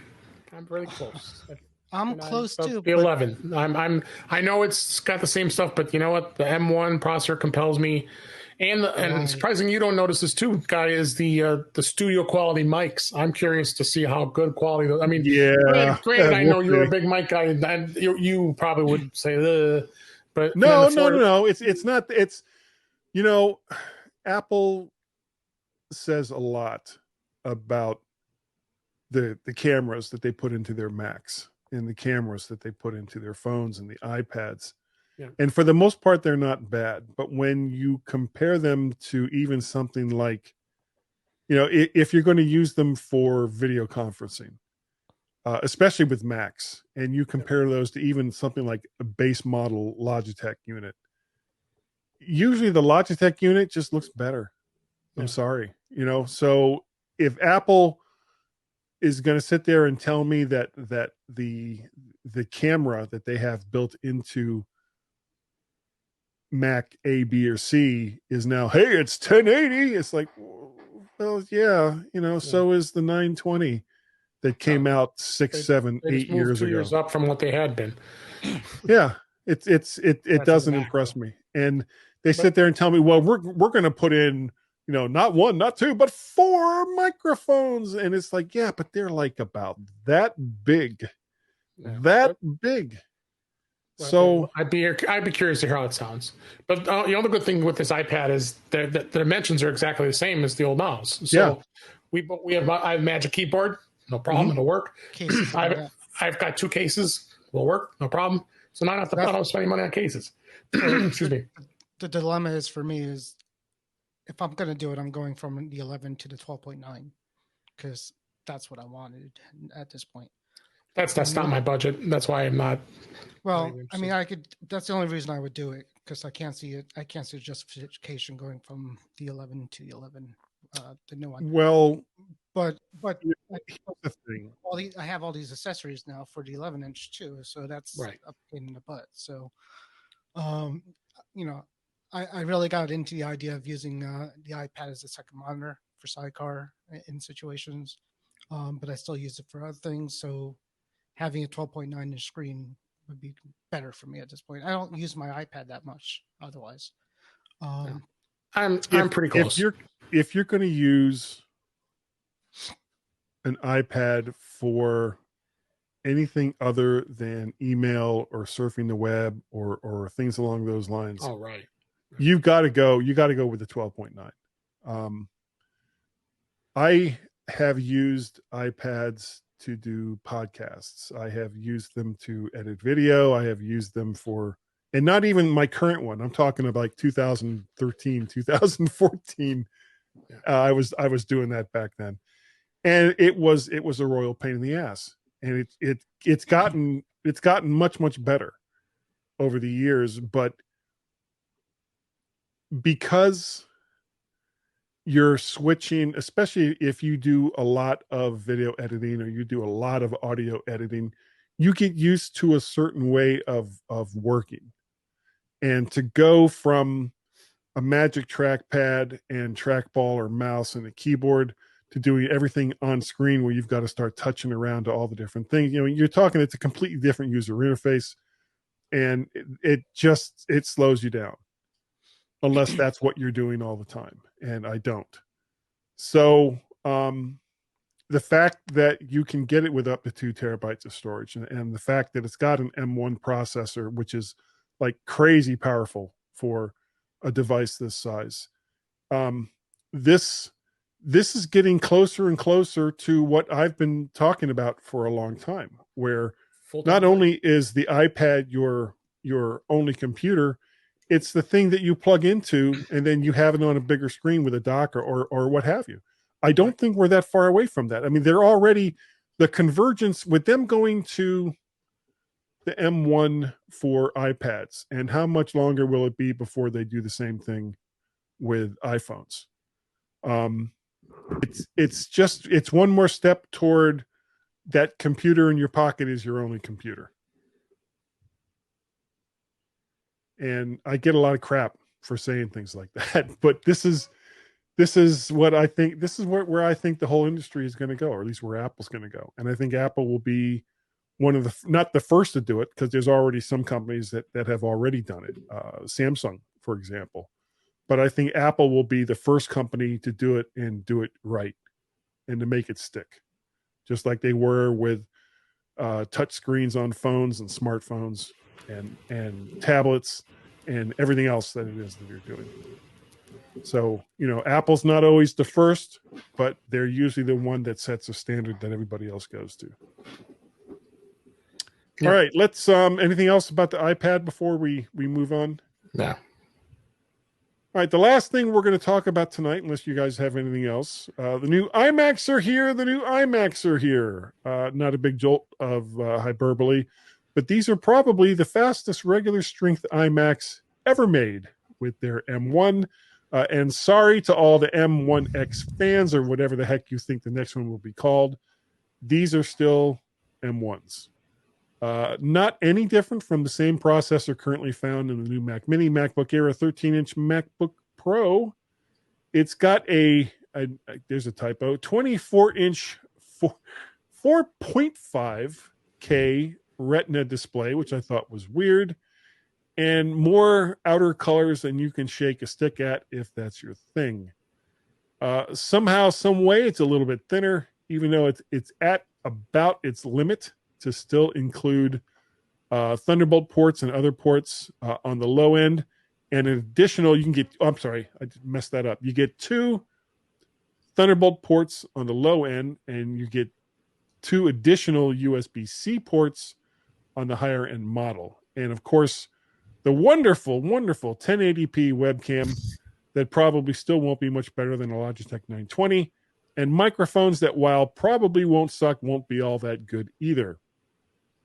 really close. I'm close too. The 11. I know it's got the same stuff, but you know what? The M1 processor compels me, and surprising you don't notice this too, Guy, is the studio quality mics. I'm curious to see how good quality. I mean, granted, I know you're a big mic guy, and you probably would say, but no. It's not. It's, you know, Apple says a lot about the cameras that they put into their Macs and the cameras that they put into their phones and the iPads. Yeah. And for the most part, they're not bad. But when you compare them to even something like, you know, if you're going to use them for video conferencing, especially with Macs, and you compare those to even something like a base model Logitech unit, usually the Logitech unit just looks better. I'm sorry, you know. So if Apple is going to sit there and tell me that the camera that they have built into Mac A, B, or C is now, hey, it's 1080, it's like, well, yeah, you know, so is the 920 that came out 6, 7, 8 years ago. 2 years up from what they had been. Yeah, it doesn't impress me. And they sit there and tell me, well, we're going to put in, you know, not 1, not 2, but 4 microphones. And it's like, yeah, but they're like about that big. So I'd be curious to hear how it sounds. But the other good thing with this iPad is the dimensions are exactly the same as the old mouse. So I have Magic Keyboard, no problem, it'll work. I've got 2 cases, will work, no problem. So not have to I don't spend money on cases. Excuse me. The dilemma is for me is, if I'm going to do it, I'm going from the 11 to the 12.9 because that's what I wanted at this point. That's not my budget. That's why I'm not. Well, I mean, I could. That's the only reason I would do it, because I can't see it. I can't see justification going from the 11 to the 11, the new one. Well, but the thing. I have all these accessories now for the 11-inch too, so that's a pain in the butt. So, you know, I really got into the idea of using the iPad as a second monitor for sidecar in situations, but I still use it for other things. So having a 12.9-inch screen would be better for me at this point. I don't use my iPad that much otherwise. I'm pretty close. If you're going to use an iPad for anything other than email or surfing the web or things along those lines, oh right, you've got to go. You got to go with the 12.9. I have used iPads to do podcasts. I have used them to edit video. I have used them for, and not even my current one. I'm talking about like 2013, 2014. I was doing that back then, and it was a royal pain in the ass. And it's gotten much better over the years, but because you're switching, especially if you do a lot of video editing or you do a lot of audio editing, you get used to a certain way of working. And to go from a magic trackpad and trackball or mouse and a keyboard to doing everything on screen where you've got to start touching around to all the different things, you know, you're talking, it's a completely different user interface, and it slows you down. Unless that's what you're doing all the time, and I don't. So the fact that you can get it with up to 2 terabytes of storage, and the fact that it's got an M1 processor, which is like crazy powerful for a device this size, this is getting closer and closer to what I've been talking about for a long time, where not only is the iPad your only computer, it's the thing that you plug into, and then you have it on a bigger screen with a dock or what have you. I don't think we're that far away from that. I mean, they're already the convergence with them going to the M1 for iPads, and how much longer will it be before they do the same thing with iPhones? It's one more step toward that computer in your pocket is your only computer. And I get a lot of crap for saying things like that, but this is what I think. This is where I think the whole industry is going to go, or at least where Apple's going to go. And I think Apple will be one of the, not the first to do it, because there's already some companies that have already done it. Samsung, for example. But I think Apple will be the first company to do it and do it right and to make it stick. Just like they were with touch screens on phones and smartphones and tablets and everything else that it is that you're doing. So, Apple's not always the first, but they're usually the one that sets a standard that everybody else goes to. Yeah. All right, let's anything else about the iPad before we move on? No. All right, the last thing we're going to talk about tonight, unless you guys have anything else, the new iMacs are here. Not a big jolt of hyperbole, but these are probably the fastest regular strength iMacs ever made with their M1. And sorry to all the M1X fans, or whatever the heck you think the next one will be called. These are still M1s. Not any different from the same processor currently found in the new Mac Mini, MacBook Air, 13-inch MacBook Pro. It's got there's a typo, 24-inch 4.5K Retina display, which I thought was weird, and more outer colors than you can shake a stick at if that's your thing. Somehow, some way, it's a little bit thinner, even though it's at about its limit to still include Thunderbolt ports and other ports on the low end. And an additional, you can get, I'm sorry, I messed that up. You get 2 Thunderbolt ports on the low end, and you get 2 additional USB-C ports on the higher end model. And of course, the wonderful, wonderful 1080p webcam that probably still won't be much better than a Logitech 920, and microphones that, while probably won't suck, won't be all that good either.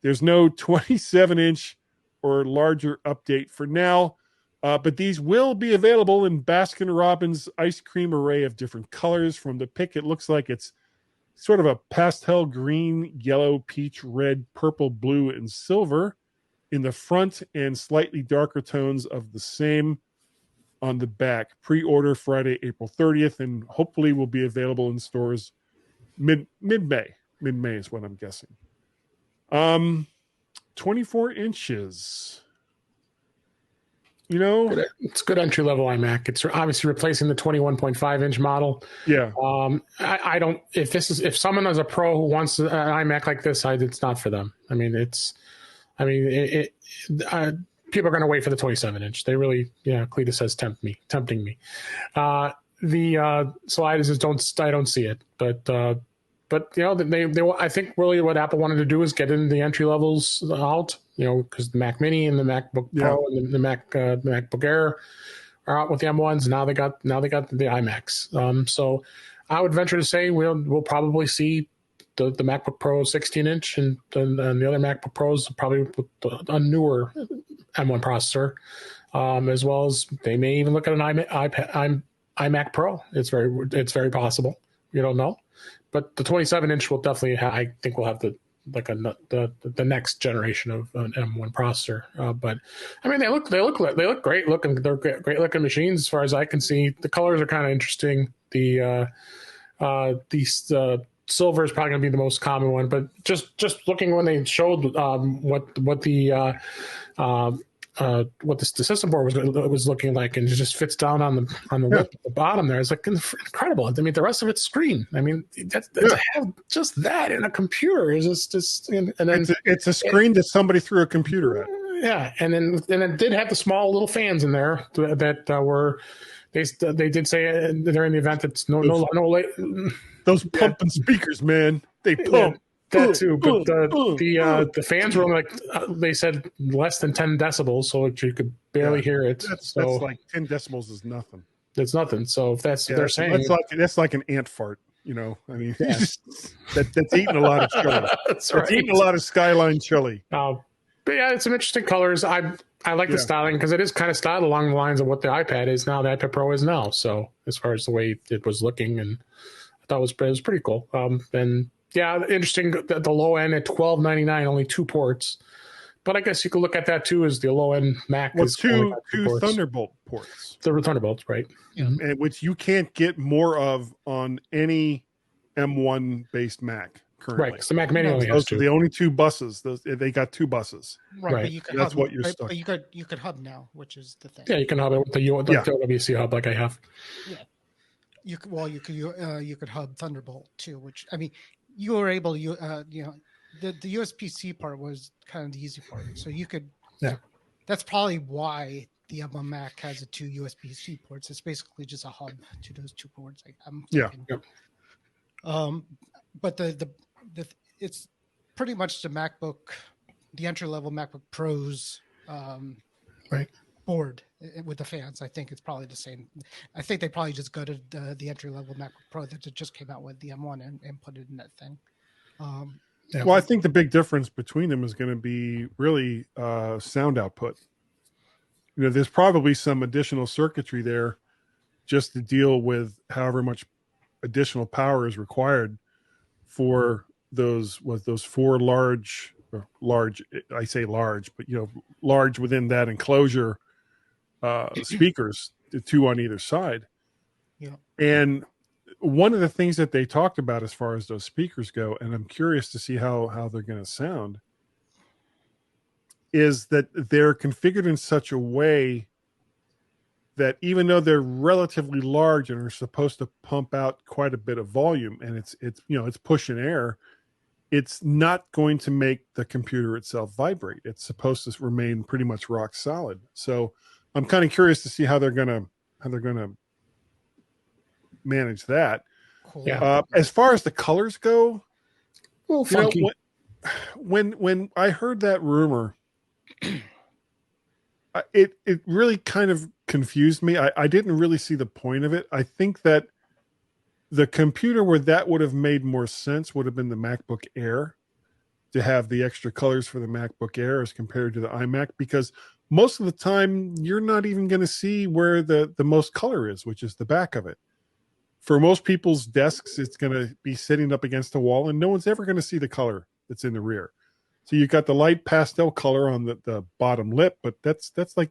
There's no 27-inch or larger update for now, but these will be available in Baskin-Robbins ice cream array of different colors. From the pic, it looks like it's sort of a pastel green, yellow, peach, red, purple, blue, and silver in the front, and slightly darker tones of the same on the back. Pre-order Friday, April 30th, and hopefully will be available in stores mid-May. Mid-May is what I'm guessing. 24 inches. It's a good entry level iMac. It's obviously replacing the 21.5 inch model. Yeah. I don't. If someone has a pro who wants an iMac like this, it's not for them. I mean, people are going to wait for the 27 inch. They really, Cletus says tempting me. So I don't see it, but I think really what Apple wanted to do is get in the entry levels out, because the Mac Mini and the MacBook Pro and the MacBook Air are out with the M1s. Now they got the iMacs. So I would venture to say we'll probably see the MacBook Pro 16-inch and the other MacBook Pros probably with a newer M1 processor, as well as they may even look at an iMac Pro. It's very possible. You don't know. But the 27-inch will definitely, I think, will have the next generation of an M1 processor. But I mean, they look great looking. They're great looking machines as far as I can see. The colors are kind of interesting. The silver is probably going to be the most common one. But just looking when they showed what the system board was looking like, and it just fits down on the lip at the bottom there. It's like incredible. I mean, the rest of it's screen. I mean, to have just that in a computer is just and then it's a screen that somebody threw a computer at. Yeah, and then it did have the small little fans in there that were. They did say during the event it's no late. Those pumping speakers, man, they pump. that too, but the fans were only like they said less than 10 decibels, so you could barely hear it. That's so like 10 decibels is nothing. It's nothing. So if that's what they're saying, that's like an ant fart. I mean, that's eating a lot of chili. That's right. It's eating a lot of Skyline chili. But yeah, it's some interesting colors. I like the styling because it is kind of styled along the lines of what the iPad is now, the iPad Pro is now. So as far as the way it was looking, and I thought it was pretty cool. And yeah, interesting. The low end at $12.99, only 2 ports. But I guess you could look at that too as the low end Mac. Well, is two Thunderbolt ports. The Thunderbolts, right? Yeah. And which you can't get more of on any M1 based Mac currently. Right. So Mac Mini only has those 2. are the only 2 buses. They got 2 buses. Right. But you could that's hub, what you're stuck. But you could hub now, which is the thing. Yeah, you can hub it with the WC hub like I have. Yeah. You could hub Thunderbolt too, which I mean, you were able the USB-C part was kind of the easy part. So you could that's probably why the M1 Mac has the 2 USB-C ports. It's basically just a hub to those 2 ports. I'm thinking. But the it's pretty much the MacBook, the entry-level MacBook Pros board with the fans. I think it's probably the same. I think they probably just go to the entry-level MacBook Pro that just came out with the M1 and put it in that thing. Well, I think the big difference between them is going to be really sound output. There's probably some additional circuitry there just to deal with however much additional power is required for those 4 large. I say large, but large within that enclosure speakers, the 2 on either side. Yeah, and one of the things that they talked about as far as those speakers go, and I'm curious to see how they're going to sound, is that they're configured in such a way that even though they're relatively large and are supposed to pump out quite a bit of volume, and it's pushing air, it's not going to make the computer itself vibrate. It's supposed to remain pretty much rock solid. So I'm kind of curious to see how they're gonna manage that. cool. As far as the colors go, Well, funky. When I heard that rumor, it really kind of confused me. I didn't really see the point of it. I think that the computer where that would have made more sense would have been the MacBook Air, to have the extra colors for the MacBook Air as compared to the iMac, because most of the time you're not even going to see where the most color is, which is the back of it. For most people's desks, it's going to be sitting up against the wall, and no one's ever going to see the color that's in the rear. So you got the light pastel color on the bottom lip, but that's like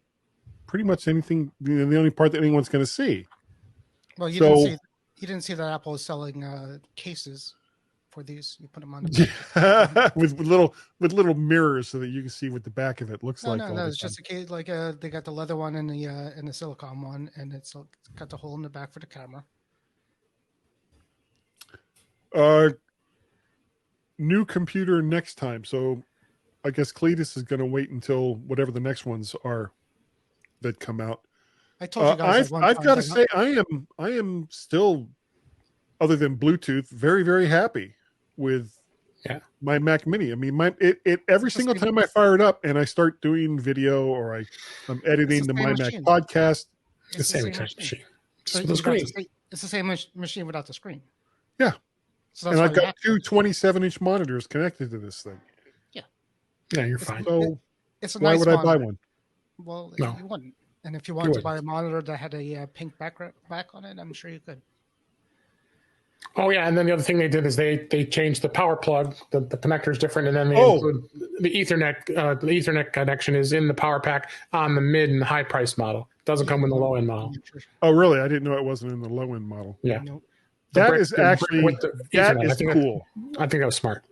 pretty much anything, the only part that anyone's going to see. Well, you didn't see that Apple is selling cases for these. You put them on with little mirrors so that you can see what the back of it looks like. No, it's just a case. Like they got the leather one and the silicone one, and it's got the hole in the back for the camera. New computer next time. So I guess Cletus is going to wait until whatever the next ones are that come out. I told you guys. I've got to say, I am still, other than Bluetooth, very, very happy with my Mac Mini. I mean, every single time I fire it up and I start doing video or I'm editing the MyMac Podcast, it's the same exact machine. So the screen. It's the same machine without the screen. Yeah. So and I've got 2 27-inch monitors connected to this thing. Yeah, you're fine. So why would I buy one? Well, No. you wouldn't. And if you wanted to buy a monitor that had a pink back on it, I'm sure you could. Oh yeah, and then the other thing they did is they changed the power plug. The connector is different, and then they include the Ethernet. The Ethernet connection is in the power pack on the mid and high price model. It doesn't come in the low end model. Oh really? I didn't know it wasn't in the low end model. Yeah, Nope. That is actually cool. I think that was smart.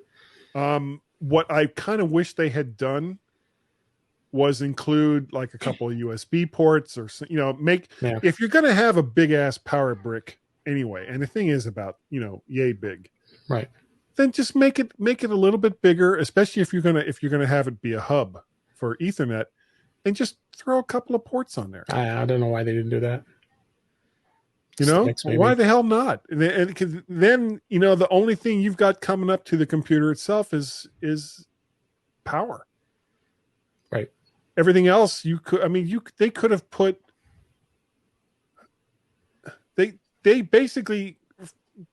What I kind of wish they had done was include like a couple of USB ports, or if you're going to have a big ass power brick anyway, and the thing is about yay big, right? Then just make it a little bit bigger, especially if you're gonna have it be a hub for Ethernet, and just throw a couple of ports on there. I don't know why they didn't do that. You know, Sticks, maybe. why the hell not? And 'cause then, you know, the only thing you've got coming up to the computer itself is power. Right. Everything else they could have put, they basically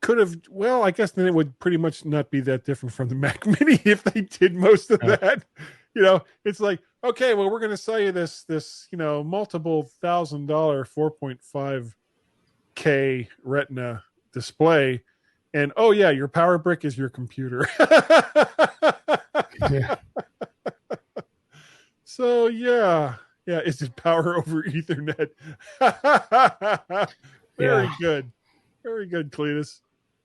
could have, well, I guess then it would pretty much not be that different from the Mac Mini if they did most of that. You know, it's like, okay, well, we're going to sell you this, you know, multiple $1,000 4.5K Retina display, and oh yeah, your power brick is your computer. Yeah. So yeah, is it power over Ethernet? Very good, Cletus.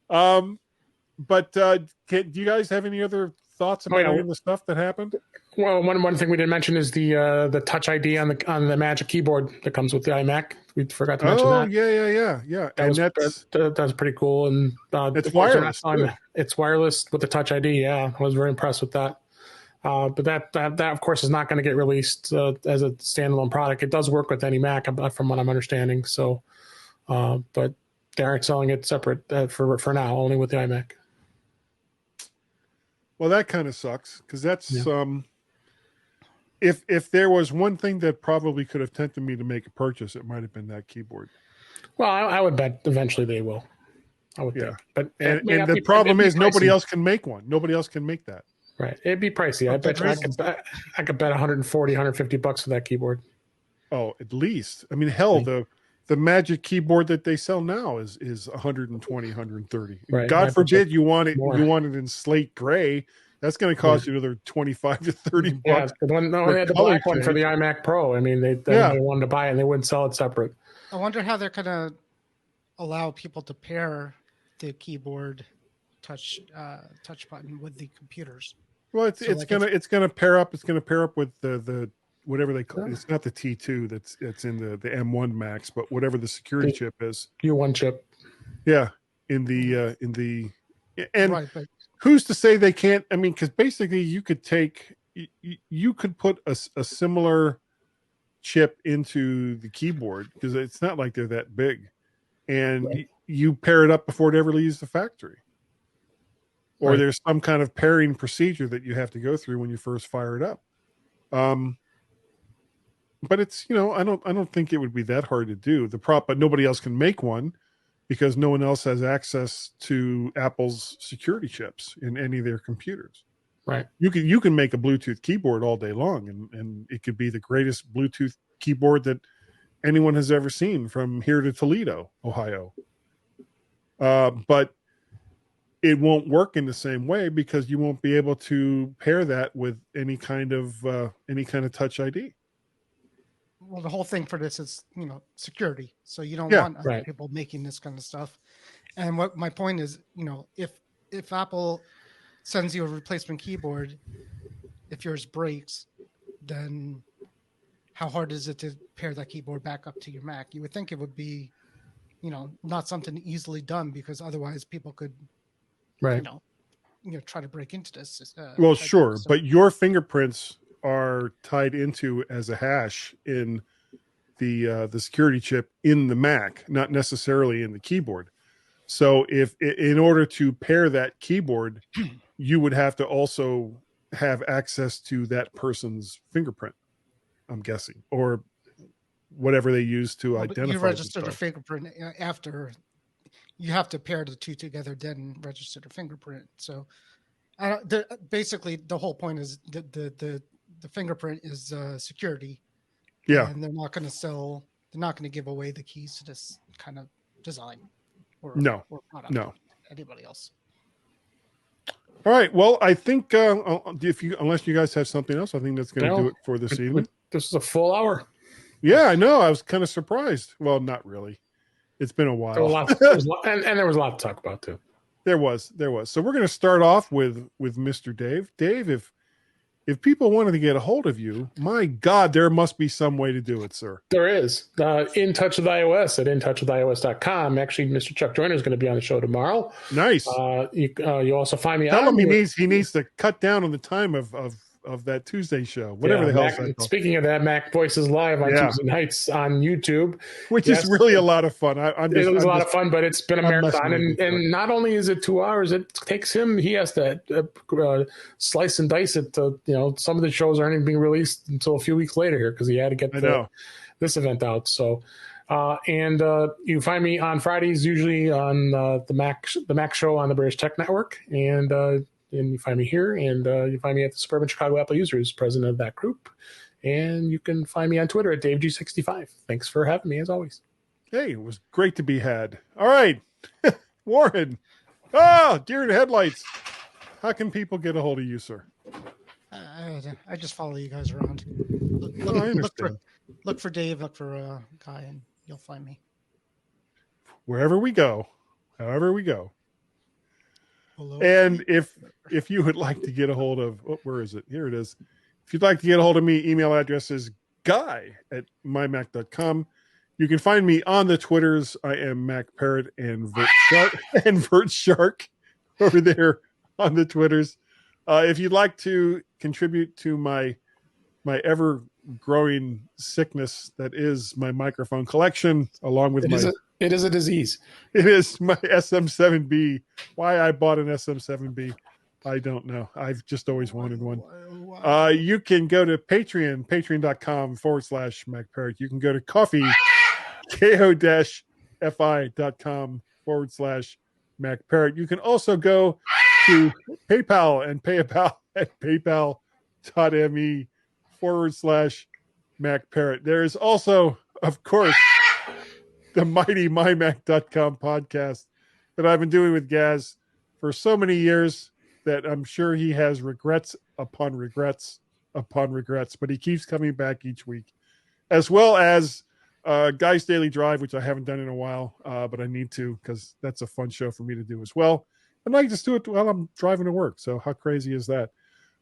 But do you guys have any other thoughts about any of the stuff that happened? Well, one thing we didn't mention is the Touch ID on the Magic Keyboard that comes with the iMac. We forgot to mention that. Yeah. That's pretty cool, and it's wireless. It's wireless with the Touch ID. Yeah, I was very impressed with that. But that of course is not going to get released as a standalone product. It does work with any Mac, from what I'm understanding. So, but they aren't selling it separate for now, only with the iMac. Well, that kind of sucks, because that's if there was one thing that probably could have tempted me to make a purchase, it might have been that keyboard. Well, I would bet eventually they will. I would think. But and the problem is nobody else can make one. Nobody else can make that. Right. It'd be pricey. I bet I could bet $140, $150 for that keyboard. Oh, at least. I mean, hell, the Magic Keyboard that they sell now is $120, $130. Right. God forbid you want it in slate gray. That's going to cost you another $25 to $30. Yeah, they had the black one for the iMac Pro. I mean, they wanted to buy it and they wouldn't sell it separate. I wonder how they're going to allow people to pair the keyboard touch button with the computers. Well, it's gonna pair up. It's gonna pair up with the whatever they call it. It's not the T2 that's in the M1 Max, but whatever the security chip is. U1 chip. Yeah, and right, but who's to say they can't? I mean, because basically you could put a similar chip into the keyboard, because it's not like they're that big, and you pair it up before it ever leaves the factory. Or there's some kind of pairing procedure that you have to go through when you first fire it up. But it's, you know, I don't think it would be that hard to do. But nobody else can make one, because no one else has access to Apple's security chips in any of their computers. Right. You can make a Bluetooth keyboard all day long, and it could be the greatest Bluetooth keyboard that anyone has ever seen from here to Toledo, Ohio. But it won't work in the same way, because you won't be able to pair that with any kind of Touch ID. Well, the whole thing for this is, you know, security. So you don't want other people making this kind of stuff. And what my point is, you know, if Apple sends you a replacement keyboard, if yours breaks, then how hard is it to pair that keyboard back up to your Mac? You would think it would be, you know, not something easily done, because otherwise people could, you know, try to break into this. Well, sure, but your fingerprints are tied into as a hash in the security chip in the Mac, not necessarily in the keyboard. So if in order to pair that keyboard, you would have to also have access to that person's fingerprint, I'm guessing, or whatever they use to identify. You registered a fingerprint after. You have to pair the two together, then register the fingerprint. So basically the whole point is the fingerprint is security. Yeah. And they're not going to give away the keys to this kind of design or product to anybody else. All right. Well, I think unless you guys have something else, I think that's going to do it for this evening. This is a full hour. Yeah, I know. I was kind of surprised. Well, not really. It's been a while. There was a lot to talk about too. There was. So we're going to start off with Mr. Dave. Dave, if people wanted to get a hold of you, my God, there must be some way to do it, sir. There is. In Touch with iOS at intouchwithios.com. Actually, Mr. Chuck Joyner is going to be on the show tomorrow. Nice. You also find me. Tell him he needs to cut down on the time of of that Tuesday show, whatever the hell is that called. Speaking of that, Mac Voices Live on Tuesday nights on YouTube, which is really a lot of fun. It was a lot of fun, but it's been a marathon, and not only is it 2 hours, it takes him. He has to slice and dice it. Some of the shows aren't even being released until a few weeks later here because he had to get this event out. So. And you can find me on Fridays, usually on the Mac Show on the British Tech Network, and you find me here, and you find me at the Suburban Chicago Apple Users, president of that group, and you can find me on Twitter at DaveG65. Thanks for having me, as always. Hey, it was great to be had. All right, Warren. Deer in the headlights. How can people get a hold of you, sir? I just follow you guys around. I understand. Look for Dave. Look for Guy, and you'll find me. Wherever we go, however we go. Hello. And if you would like to get a hold of, where is it? Here it is. If you'd like to get a hold of me, email address is guy@mymac.com. You can find me on the Twitters. I am Mac Parrot and Vert Shark over there on the Twitters. If you'd like to contribute to my ever growing sickness that is my microphone collection, along with it is a disease. It is my SM7B. Why I bought an SM7B, I don't know. I've just always wanted one. You can go to patreon.com/MacParrot. You can go to coffee, ko-fi.com/MacParrot. You can also go to PayPal and pay at paypal.me/MacParrot. There is also, of course, the mighty MyMac.com podcast that I've been doing with Gaz for so many years that I'm sure he has regrets upon regrets upon regrets, but he keeps coming back each week, as well as Guy's Daily Drive, which I haven't done in a while, but I need to because that's a fun show for me to do as well. And I just do it while I'm driving to work. So how crazy is that?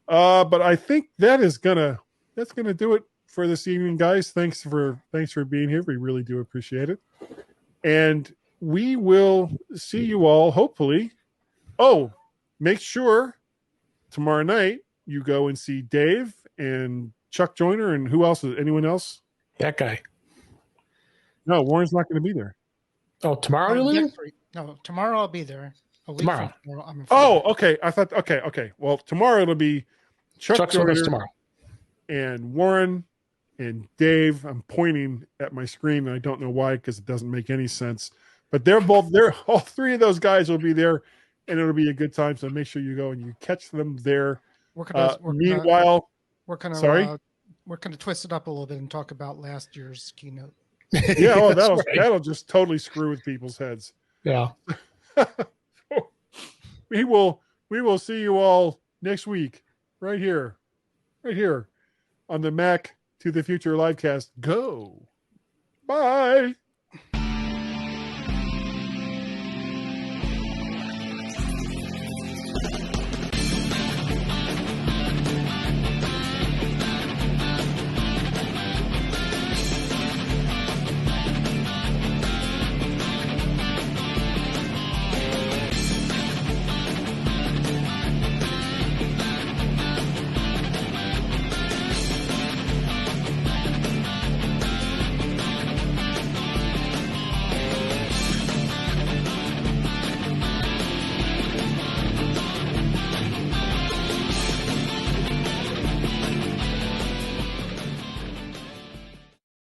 But I think that's gonna do it for this evening, guys. Thanks for being here. We really do appreciate it. And we will see you all, hopefully. Oh, make sure tomorrow night you go and see Dave and Chuck Joyner and who else? Anyone else? That guy. No, Warren's not going to be there. Oh, tomorrow you'll leave? No, tomorrow I'll be there. Tomorrow. Okay. I thought, okay. Well, tomorrow it'll be Chuck Joyner tomorrow. And Warren and Dave. I'm pointing at my screen, and I don't know why because it doesn't make any sense. But they're all three of those guys will be there, and it'll be a good time. So make sure you go and you catch them there. Meanwhile, we're going to twist it up a little bit and talk about last year's keynote. Yeah, that'll just totally screw with people's heads. Yeah. We will see you all next week, right here on the Mac to the Future Livecast. Go. Bye.